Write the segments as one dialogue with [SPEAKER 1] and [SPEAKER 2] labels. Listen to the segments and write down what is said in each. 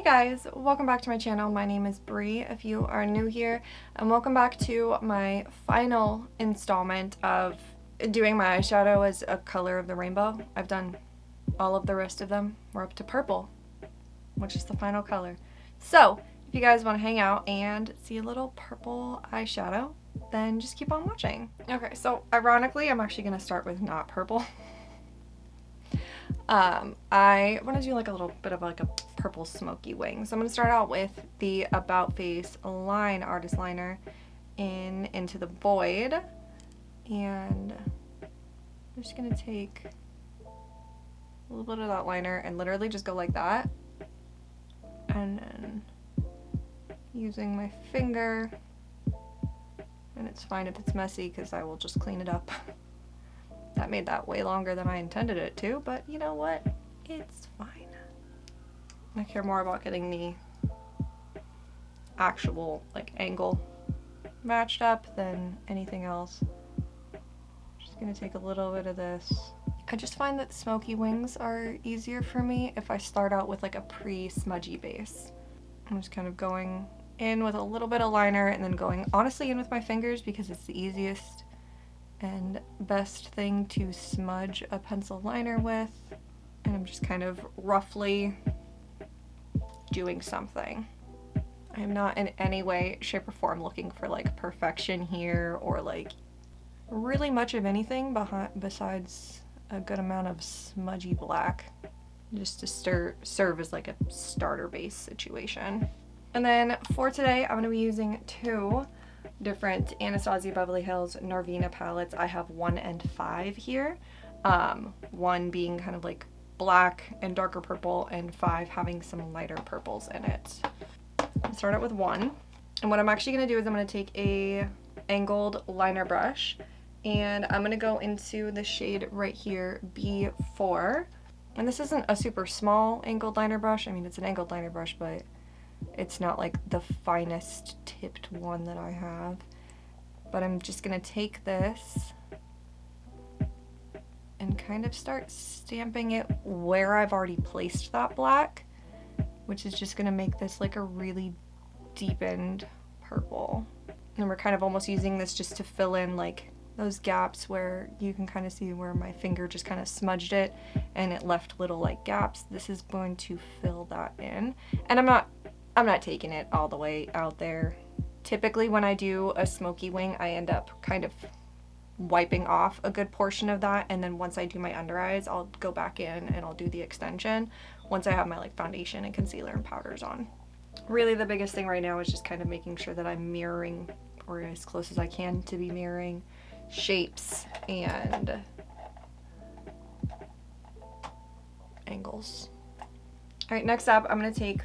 [SPEAKER 1] guys, welcome back to my channel. My name is Bree if you are new here, and welcome back to my final installment of doing my eyeshadow as a color of the rainbow. I've done all of the rest of them. We're up to purple, which is the final color. So if you guys want to hang out and see a little purple eyeshadow, then just keep on watching. Okay, so ironically, I'm actually going to start with not purple. I want to do like a little bit of like a purple smoky wing. So I'm going to start out with the About Face Line Artist Liner in Into the Void. And I'm just going to take a little bit of that liner and literally just go like that. And then using my finger, and it's fine if it's messy because I will just clean it up. That made that way longer than I intended it to, but you know what? It's fine. I care more about getting the actual like angle matched up than anything else. Just gonna take a little bit of this. I just find that smoky wings are easier for me if I start out with like a pre-smudgy base. I'm just kind of going in with a little bit of liner and then going honestly in with my fingers because it's the easiest and best thing to smudge a pencil liner with. And I'm just kind of roughly doing something. I am not in any way, shape, or form looking for like perfection here or like really much of anything besides a good amount of smudgy black, just to serve as like a starter base situation. And then for today, I'm going to be using two different Anastasia Beverly Hills Norvina palettes. I have 1 and 5 here. 1 being kind of like black and darker purple, and 5 having some lighter purples in it. I'll start out with 1. And what I'm actually going to do is I'm going to take a angled liner brush, and I'm going to go into the shade right here, B4. And this isn't a super small angled liner brush. I mean, it's an angled liner brush, but it's not like the finest tipped one that I have. But I'm just gonna take this and kind of start stamping it where I've already placed that black, which is just gonna make this like a really deepened purple. And we're kind of almost using this just to fill in like those gaps where you can kind of see where my finger just kind of smudged it and it left little like gaps. This is going to fill that in. And I'm not taking it all the way out there. Typically when I do a smoky wing, I end up kind of wiping off a good portion of that, and then once I do my under eyes, I'll go back in and I'll do the extension once I have my like foundation and concealer and powders on. Really the biggest thing right now is just kind of making sure that I'm mirroring, or as close as I can to be mirroring, shapes and angles. Alright, next up I'm going to take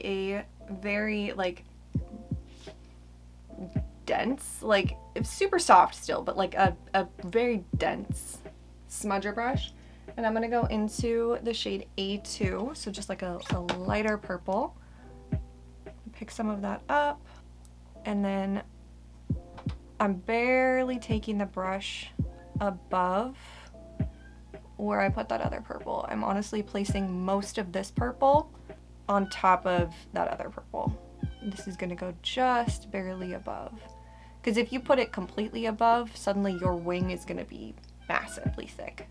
[SPEAKER 1] a very like dense, like it's super soft still, but like a very dense smudger brush, and I'm gonna go into the shade A2, so just like a lighter purple. Pick some of that up, and then I'm barely taking the brush above where I put that other purple. I'm honestly placing most of this purple on top of that other purple. This is gonna go just barely above. Because if you put it completely above, suddenly your wing is gonna be massively thick.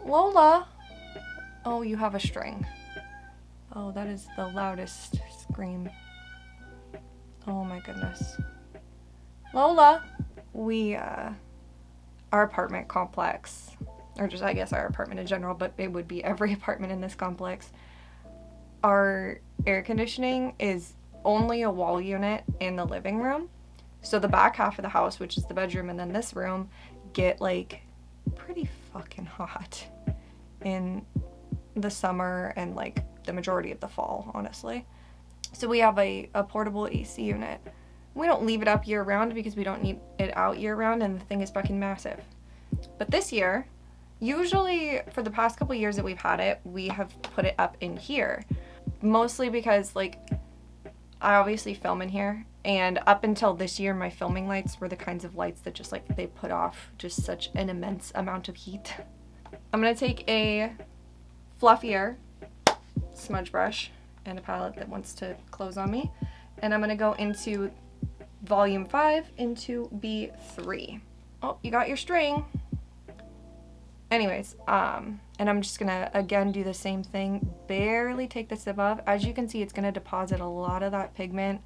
[SPEAKER 1] Lola! Oh, you have a string. Oh, that is the loudest scream. Oh my goodness. Lola! Our apartment complex, or just I guess our apartment in general, but it would be every apartment in this complex, our air conditioning is only a wall unit in the living room. So the back half of the house, which is the bedroom and then this room, get like pretty fucking hot in the summer and like the majority of the fall, honestly. So we have a portable AC unit. We don't leave it up year round because we don't need it out year round, and the thing is fucking massive. But this year, usually for the past couple years that we've had it, we have put it up in here. Mostly because like I obviously film in here, and up until this year my filming lights were the kinds of lights that just like they put off just such an immense amount of heat. I'm gonna take a fluffier smudge brush and a palette that wants to close on me. And I'm gonna go into volume 5 into B3. Oh, you got your string. Anyways, and I'm just gonna again do the same thing, barely take this above. As you can see, it's gonna deposit a lot of that pigment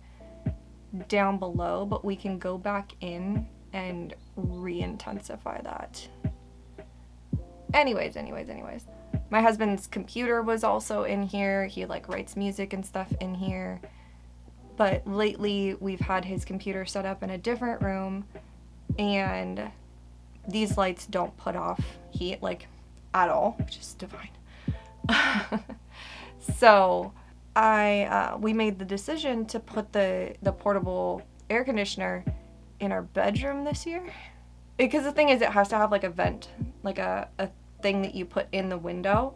[SPEAKER 1] down below, but we can go back in and re-intensify that. Anyways, my husband's computer was also in here. He like writes music and stuff in here. But lately we've had his computer set up in a different room, and these lights don't put off heat like at all, which is divine. So we made the decision to put the portable air conditioner in our bedroom this year. Because the thing is, it has to have like a vent, like a thing that you put in the window,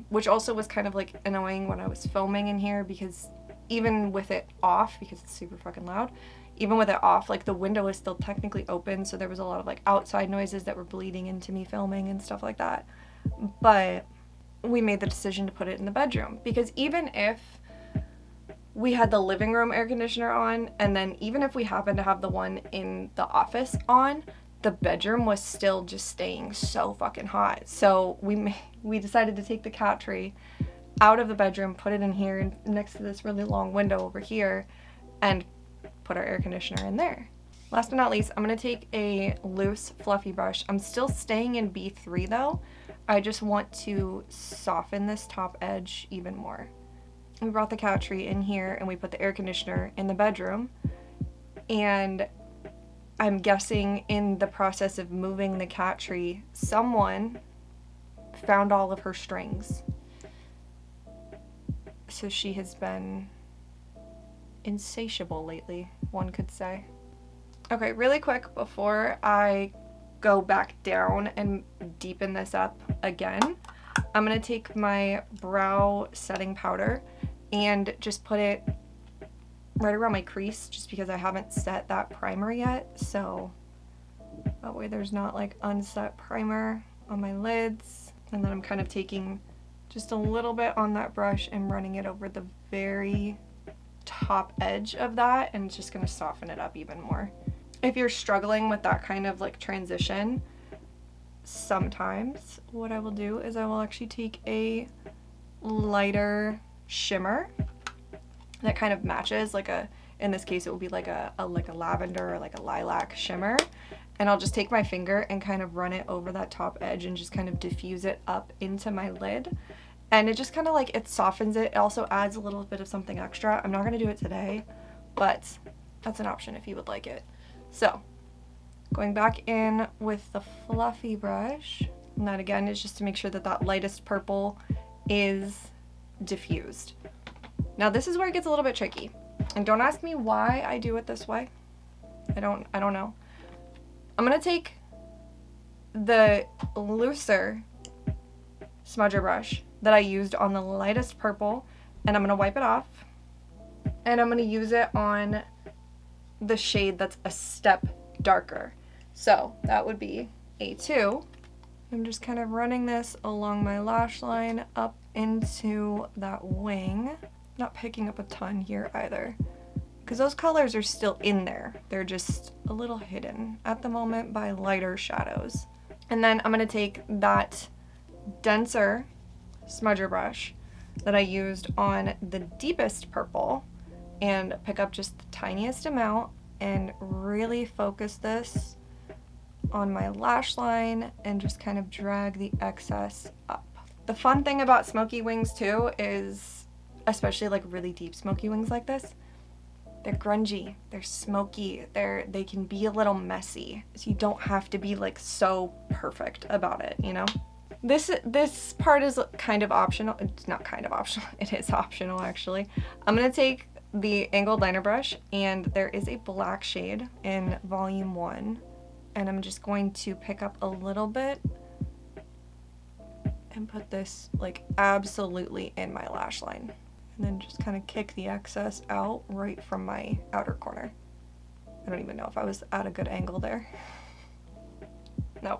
[SPEAKER 1] which also was kind of like annoying when I was filming in here, because even with it off, because it's super fucking loud, even with it off, like the window is still technically open, so there was a lot of like outside noises that were bleeding into me filming and stuff like that. But we made the decision to put it in the bedroom, because even if we had the living room air conditioner on, and then even if we happened to have the one in the office on, the bedroom was still just staying so fucking hot. So we decided to take the cat tree out of the bedroom, put it in here next to this really long window over here, and put our air conditioner in there. Last but not least, I'm going to take a loose fluffy brush. I'm still staying in B3 though. I just want to soften this top edge even more. We brought the cat tree in here and we put the air conditioner in the bedroom, and I'm guessing in the process of moving the cat tree, someone found all of her strings. So she has been insatiable lately, one could say. Okay, really quick before I go back down and deepen this up again, I'm gonna take my brow setting powder and just put it right around my crease, just because I haven't set that primer yet, so that way there's not like unset primer on my lids. And then I'm kind of taking just a little bit on that brush and running it over the very top edge of that, and it's just gonna soften it up even more. If you're struggling with that kind of like transition, sometimes what I will do is I will actually take a lighter shimmer that kind of matches, like in this case it will be like a lavender or like a lilac shimmer, and I'll just take my finger and kind of run it over that top edge and just kind of diffuse it up into my lid, and it just kind of like, it softens it. It also adds a little bit of something extra. I'm not going to do it today, but that's an option if you would like it. So going back in with the fluffy brush, and that again is just to make sure that that lightest purple is diffused. Now this is where it gets a little bit tricky, and don't ask me why I do it this way. I don't know. I'm gonna take the looser smudger brush that I used on the lightest purple, and I'm gonna wipe it off, and I'm gonna use it on the shade that's a step darker. So that would be A2. I'm just kind of running this along my lash line up into that wing. Not picking up a ton here either, because those colors are still in there. They're just a little hidden at the moment by lighter shadows. And then I'm going to take that denser smudger brush that I used on the deepest purple and pick up just the tiniest amount and really focus this on my lash line and just kind of drag the excess up. The fun thing about smoky wings too is, especially like really deep smoky wings like this, they're grungy, they're smoky, they can be a little messy, so you don't have to be like so perfect about it, you know? This part is kind of optional. It's not kind of optional, it is optional actually. I'm gonna take the angled liner brush, and there is a black shade in volume 1, and I'm just going to pick up a little bit and put this like absolutely in my lash line, and then just kind of kick the excess out right from my outer corner. I don't even know if I was at a good angle there. No.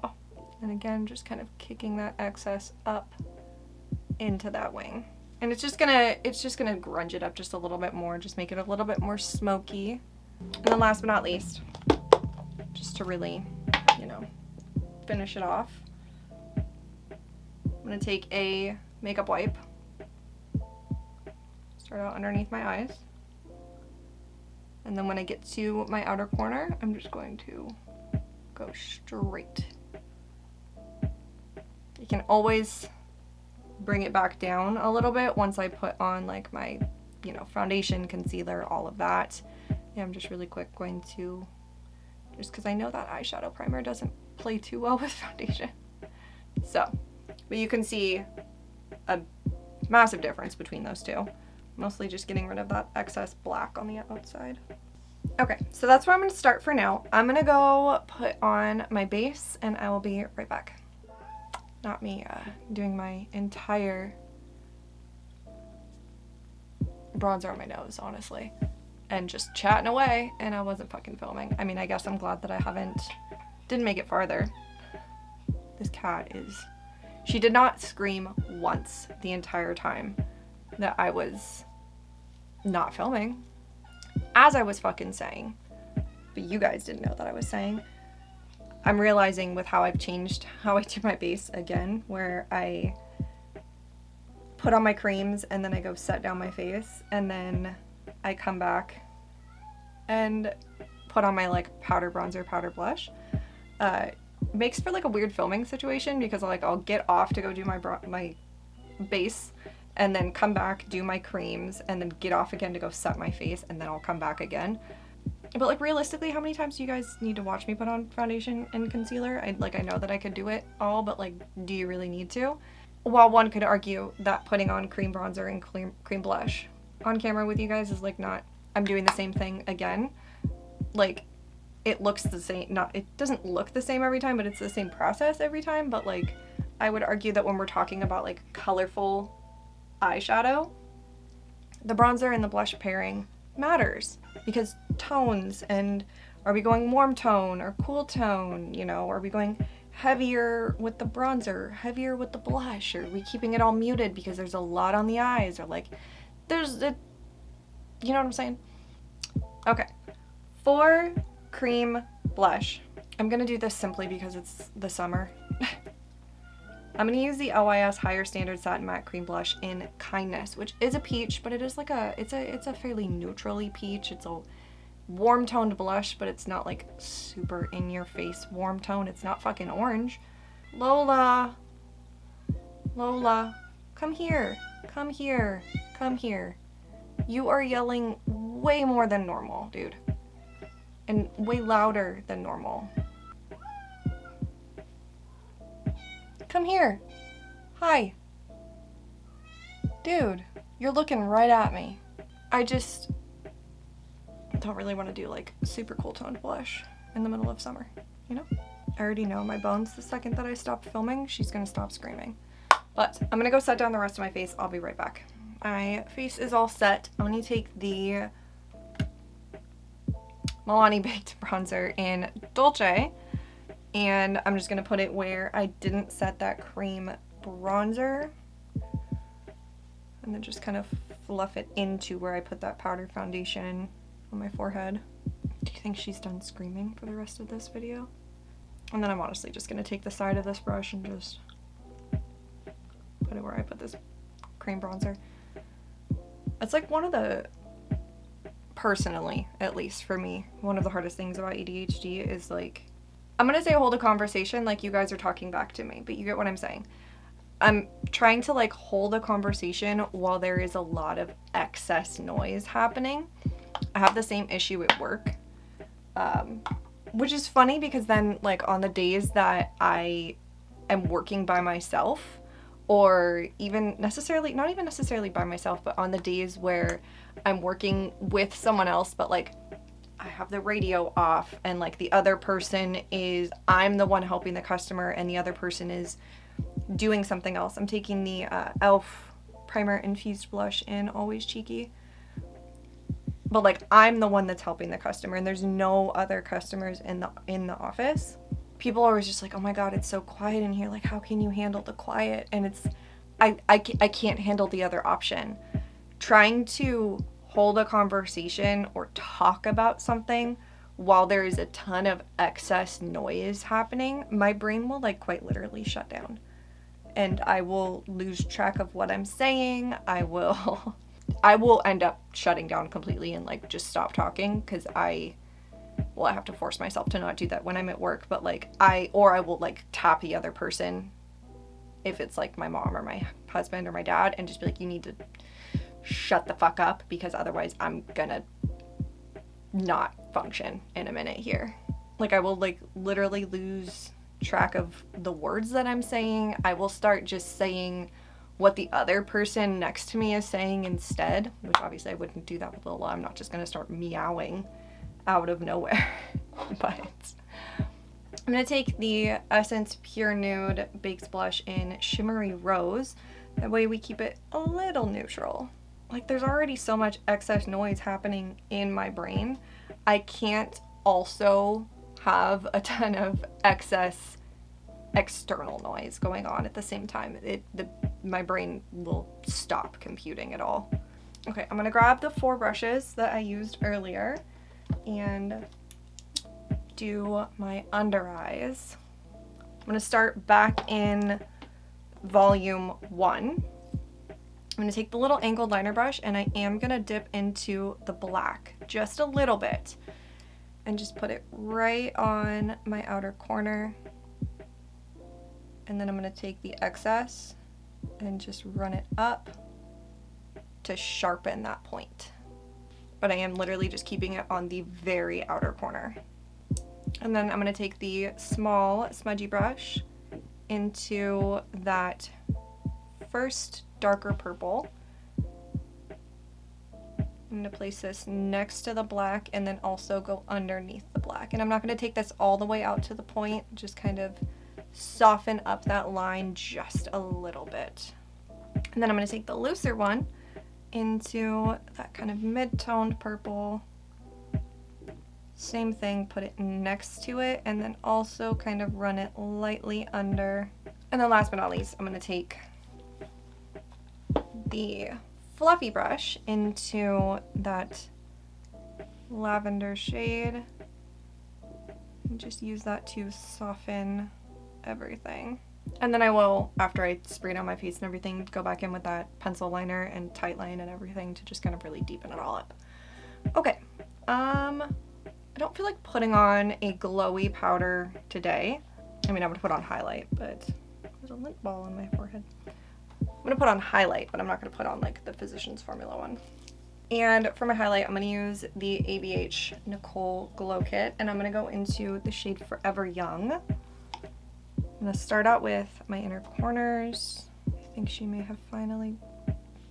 [SPEAKER 1] And again, just kind of kicking that excess up into that wing. And it's just gonna grunge it up just a little bit more, just make it a little bit more smoky. And then last but not least, just to really, you know, finish it off, I'm gonna take a makeup wipe, start out underneath my eyes, and then when I get to my outer corner, I'm just going to go straight. You can always bring it back down a little bit once I put on like my, you know, foundation, concealer, all of that. Yeah, I'm just really quick going to, just because I know that eyeshadow primer doesn't play too well with foundation. So, but you can see a massive difference between those two. Mostly just getting rid of that excess black on the outside. Okay, so that's where I'm going to start for now. I'm going to go put on my base and I will be right back. Not me doing my entire bronzer on my nose, honestly. And just chatting away, and I wasn't fucking filming. I mean, I guess I'm glad that I didn't make it farther. This cat she did not scream once the entire time that I was not filming. As I was fucking saying, but you guys didn't know that I was saying. I'm realizing with how I've changed how I do my base again, where I put on my creams and then I go set down my face and then I come back and put on my like powder bronzer, powder blush. Makes for like a weird filming situation because like I'll get off to go do my base and then come back, do my creams, and then get off again to go set my face, and then I'll come back again. But like realistically, how many times do you guys need to watch me put on foundation and concealer? I know that I could do it all, but like, do you really need to? While one could argue that putting on cream bronzer and cream blush on camera with you guys is like not, I'm doing the same thing again. Like, it looks the same, it doesn't look the same every time, but it's the same process every time. But like, I would argue that when we're talking about like colorful eyeshadow, the bronzer and the blush pairing matters because tones, and are we going warm tone or cool tone, you know, are we going heavier with the bronzer, heavier with the blush, or are we keeping it all muted because there's a lot on the eyes, or like there's a, you know what I'm saying? Okay, for cream blush, I'm gonna do this simply because it's the summer. I'm going to use the OIS Higher Standard Satin Matte Cream Blush in Kindness, which is a peach, but it is like it's a fairly neutrally peach. It's a warm toned blush, but it's not like super in your face warm tone. It's not fucking orange. Lola, come here, come here, come here. You are yelling way more than normal, dude. And way louder than normal. Come here. Hi. Dude, you're looking right at me. I just don't really want to do like super cool toned blush in the middle of summer, you know? I already know my bones, the second that I stop filming, she's gonna stop screaming. But I'm gonna go set down the rest of my face. I'll be right back. My face is all set. I'm gonna take the Milani Baked Bronzer in Dolce, and I'm just gonna put it where I didn't set that cream bronzer, and then just kind of fluff it into where I put that powder foundation on my forehead. Do you think she's done screaming for the rest of this video? And then I'm honestly just gonna take the side of this brush and just put it where I put this cream bronzer. It's like one of the, personally, at least for me, one of the hardest things about ADHD is like, I'm gonna say hold a conversation like you guys are talking back to me, but you get what I'm saying. I'm trying to like hold a conversation while there is a lot of excess noise happening. I have the same issue at work, which is funny because then like on the days that I am working by myself, or even necessarily, not even necessarily by myself, but on the days where I'm working with someone else, but like I have the radio off and like the other person is, I'm the one helping the customer and the other person is doing something else. I'm taking the e.l.f. Primer Infused Blush in Always Cheeky. But like I'm the one that's helping the customer and there's no other customers in the office. People are always just like, oh my god, it's so quiet in here. Like how can you handle the quiet? And it's I can't handle the other option. Trying to hold a conversation or talk about something while there is a ton of excess noise happening, my brain will like quite literally shut down. And I will lose track of what I'm saying. I will end up shutting down completely and like just stop talking, because I have to force myself to not do that when I'm at work, but like I will like tap the other person if it's like my mom or my husband or my dad and just be like, you need to shut the fuck up, because otherwise I'm gonna not function in a minute here. Like I will like literally lose track of the words that I'm saying. I will start just saying what the other person next to me is saying instead, which obviously I wouldn't do that with Lola. I'm not just gonna start meowing out of nowhere. But I'm gonna take the Essence Pure Nude Baked Blush in Shimmery Rose. That way we keep it a little neutral. Like there's already so much excess noise happening in my brain. I can't also have a ton of excess external noise going on at the same time. My brain will stop computing it all. Okay, I'm gonna grab the 4 brushes that I used earlier and do my under eyes. I'm gonna start back in volume 1. I'm gonna take the little angled liner brush and I am gonna dip into the black just a little bit and just put it right on my outer corner. And then I'm gonna take the excess and just run it up to sharpen that point. But I am literally just keeping it on the very outer corner. And then I'm gonna take the small smudgy brush into that first darker purple. I'm gonna place this next to the black and then also go underneath the black. And I'm not gonna take this all the way out to the point, just kind of soften up that line just a little bit. And then I'm gonna take the looser one into that kind of mid-toned purple. Same thing, put it next to it and then also kind of run it lightly under. And then last but not least, I'm gonna take the fluffy brush into that lavender shade and just use that to soften everything. And then I will, after I spray it on my face and everything, go back in with that pencil liner and tight line and everything to just kind of really deepen it all up. Okay, I don't feel like putting on a glowy powder today. I mean, I would put on highlight, but there's a lint ball on my forehead. I'm gonna put on highlight, but I'm not gonna put on like the Physicians Formula one. And for my highlight, I'm gonna use the ABH Nicole Glow Kit, and I'm gonna go into the shade Forever Young. I'm gonna start out with my inner corners. I think she may have finally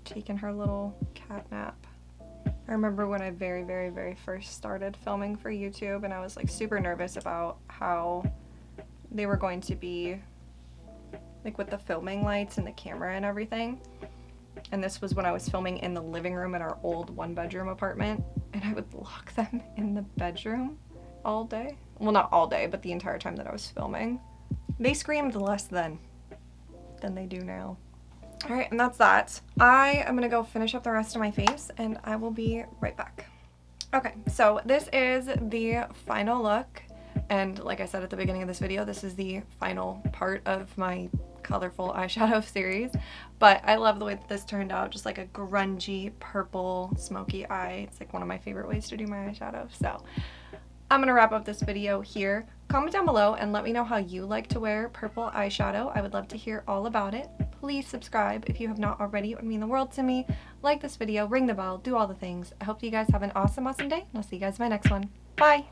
[SPEAKER 1] taken her little cat nap. I remember when I very, very, very first started filming for YouTube, and I was like super nervous about how they were going to be like with the filming lights and the camera and everything. And this was when I was filming in the living room at our old 1-bedroom apartment, and I would lock them in the bedroom all day. Well, not all day, but the entire time that I was filming. They screamed less then than they do now. All right, and that's that. I am gonna go finish up the rest of my face and I will be right back. Okay, so this is the final look. And like I said at the beginning of this video, this is the final part of my colorful eyeshadow series. But I love the way that this turned out, just like a grungy purple smoky eye. It's like one of my favorite ways to do my eyeshadow. So I'm gonna wrap up this video here. Comment down below and let me know how you like to wear purple eyeshadow. I would love to hear all about it. Please subscribe if you have not already. It would mean the world to me. Like this video, ring the bell, do all the things. I hope you guys have an awesome, awesome day, and I'll see you guys in my next one. Bye!